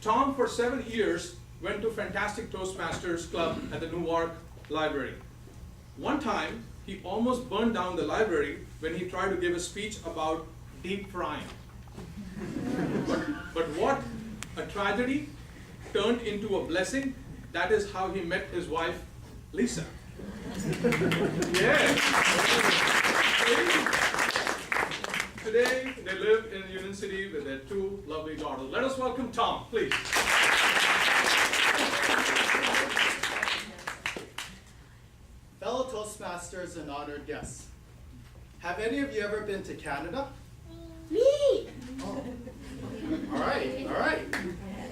Tom, for 7 years, went to fantastic Toastmasters club at the Newark Library. One time, he almost burned down the library when he tried to give a speech about deep frying. But what a tragedy turned into a blessing. That is how he met his wife, Lisa. Yeah. Today, they live in Union City with their 2 lovely daughters. Let us welcome Tom, please. Fellow Toastmasters and honored guests, have any of you ever been to Canada? Me! Oh. All right.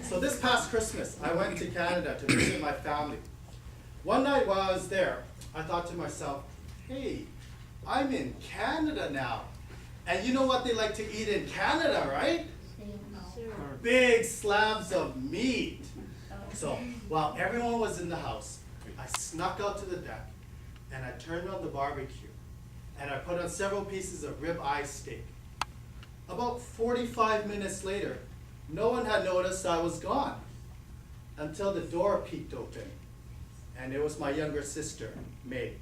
So this past Christmas, I went to Canada to visit my family. One night while I was there, I thought to myself, hey, I'm in Canada now. And you know what they like to eat in Canada, right? Big slabs of meat. So while everyone was in the house, I snuck out to the deck and I turned on the barbecue and I put on several pieces of rib-eye steak. About 45 minutes later, no one had noticed I was gone until the door peeked open, and it was my younger sister, May.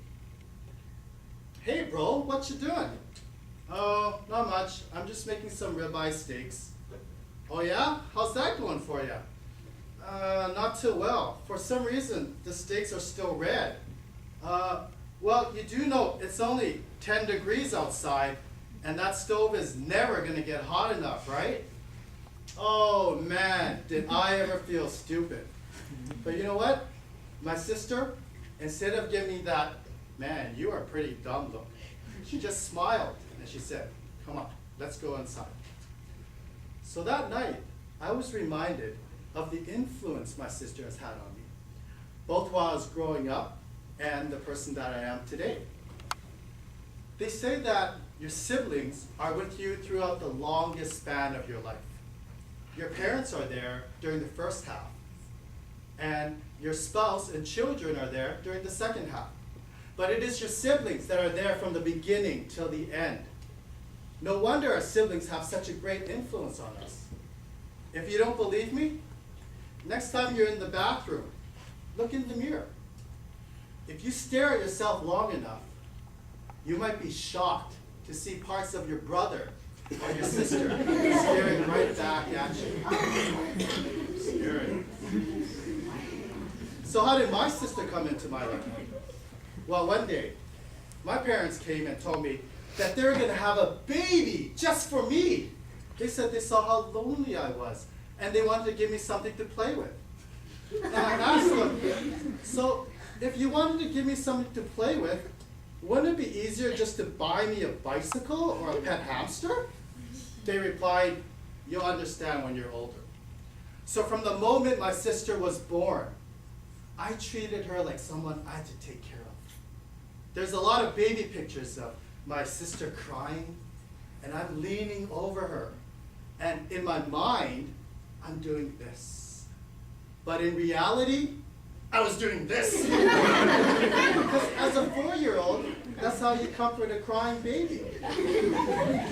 Hey bro, what you doing? Oh, not much. I'm just making some rib-eye steaks. Oh yeah? How's that going for you? Not too well. For some reason, the steaks are still red. Well, you do know it's only 10 degrees outside, and that stove is never gonna get hot enough, right? Oh man, did I ever feel stupid. But you know what? My sister, instead of giving me that, man, you are pretty dumb look, she just smiled and she said, come on, let's go inside. So that night, I was reminded of the influence my sister has had on me, both while I was growing up and the person that I am today. They say that your siblings are with you throughout the longest span of your life. Your parents are there during the first half, and your spouse and children are there during the second half. But it is your siblings that are there from the beginning till the end. No wonder our siblings have such a great influence on us. If you don't believe me, next time you're in the bathroom, look in the mirror. If you stare at yourself long enough, you might be shocked to see parts of your brother or your sister staring right back at you. Scary. So how did my sister come into my life? Well, one day, my parents came and told me that they were going to have a baby just for me. They said they saw how lonely I was, and they wanted to give me something to play with. And I asked them, so if you wanted to give me something to play with, wouldn't it be easier just to buy me a bicycle or a pet hamster? They replied, you'll understand when you're older. So from the moment my sister was born, I treated her like someone I had to take care of. There's a lot of baby pictures of my sister crying, and I'm leaning over her. And in my mind, I'm doing this. But in reality, I was doing this. Because as a 4-year-old, that's how you comfort a crying baby.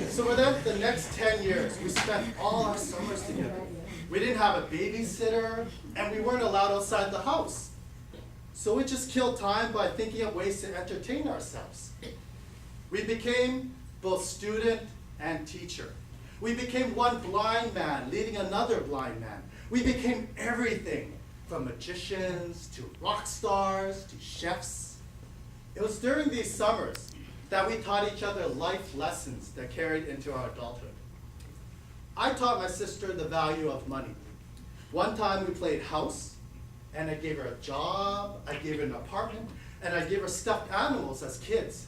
So for the next 10 years, we spent all our summers together. We didn't have a babysitter, and we weren't allowed outside the house. So we just killed time by thinking of ways to entertain ourselves. We became both student and teacher. We became one blind man leading another blind man. We became everything, from magicians to rock stars to chefs. It was during these summers that we taught each other life lessons that carried into our adulthood. I taught my sister the value of money. One time we played house, and I gave her a job, I gave her an apartment, and I gave her stuffed animals as kids.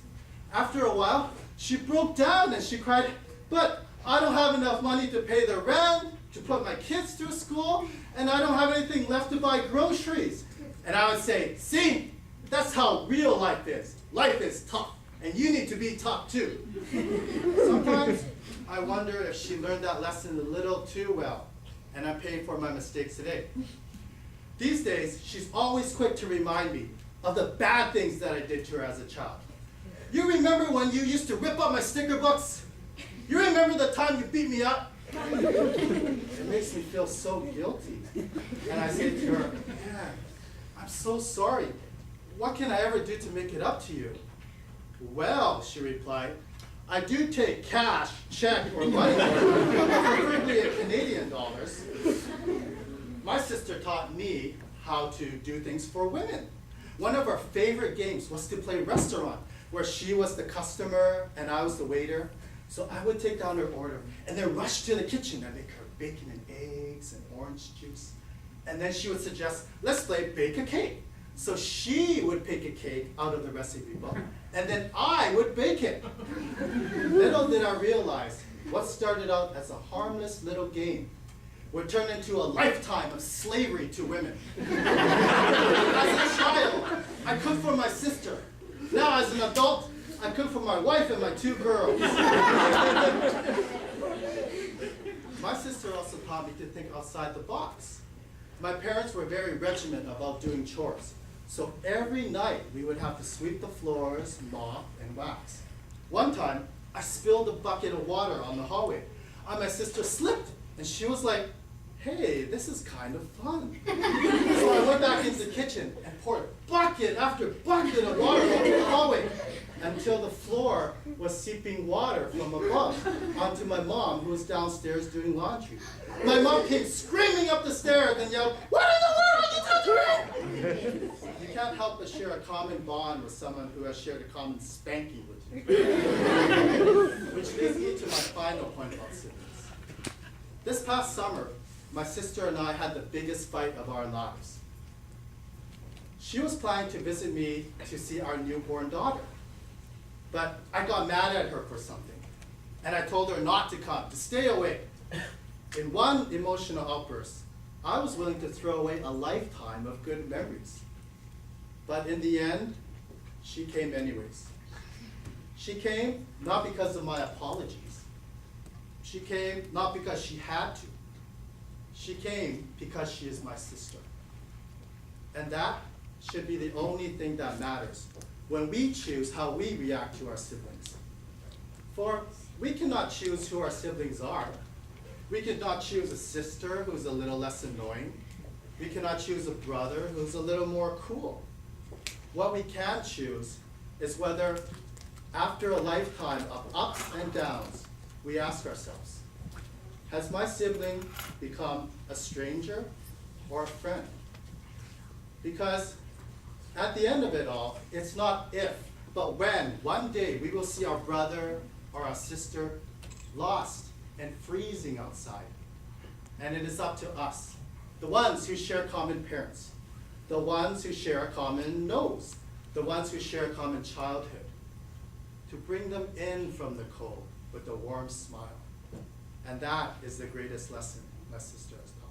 After a while, she broke down and she cried, but I don't have enough money to pay the rent, to put my kids through school, and I don't have anything left to buy groceries. And I would say, see, that's how real life is. Life is tough, and you need to be tough too. Sometimes I wonder if she learned that lesson a little too well, and I'm paying for my mistakes today. These days, she's always quick to remind me of the bad things that I did to her as a child. You remember when you used to rip up my sticker books? You remember the time you beat me up It makes me feel so guilty. And I say to her, man, I'm so sorry. What can I ever do to make it up to you? Well, she replied, I do take cash, check, or money order, preferably in Canadian dollars. My sister taught me how to do things for women. One of our favorite games was to play restaurant, where she was the customer and I was the waiter. So I would take down her order and then rush to the kitchen and make her bacon and eggs and orange juice. And then she would suggest, let's play bake a cake. So she would bake a cake out of the recipe book, and then I would bake it. Little did I realize, what started out as a harmless little game would turn into a lifetime of slavery to women. As a child, I cooked for my sister. Now as an adult, I cook for my wife and my 2 girls. My sister also taught me to think outside the box. My parents were very regimented about doing chores. So every night we would have to sweep the floors, mop, and wax. One time, I spilled a bucket of water on the hallway. And my sister slipped, and she was like, hey, this is kind of fun. So I went back into the kitchen and poured bucket after bucket of water over the hallway until the floor was seeping water from above onto my mom, who was downstairs doing laundry. My mom came screaming up the stairs and yelled, what in the world are you doing? You can't help but share a common bond with someone who has shared a common spanking with you. Which leads me to my final point about siblings. This past summer, my sister and I had the biggest fight of our lives. She was planning to visit me to see our newborn daughter. But I got mad at her for something. And I told her not to come, to stay away. In one emotional outburst, I was willing to throw away a lifetime of good memories. But in the end, she came anyways. She came not because of my apologies. She came not because she had to. She came because she is my sister. And that should be the only thing that matters when we choose how we react to our siblings. For we cannot choose who our siblings are. We cannot choose a sister who's a little less annoying. We cannot choose a brother who's a little more cool. What we can choose is whether, after a lifetime of ups and downs, we ask ourselves, has my sibling become a stranger or a friend? Because at the end of it all, it's not if, but when one day we will see our brother or our sister lost and freezing outside. And it is up to us, the ones who share common parents, the ones who share a common nose, the ones who share a common childhood, to bring them in from the cold with a warm smile. And that is the greatest lesson my sister has taught.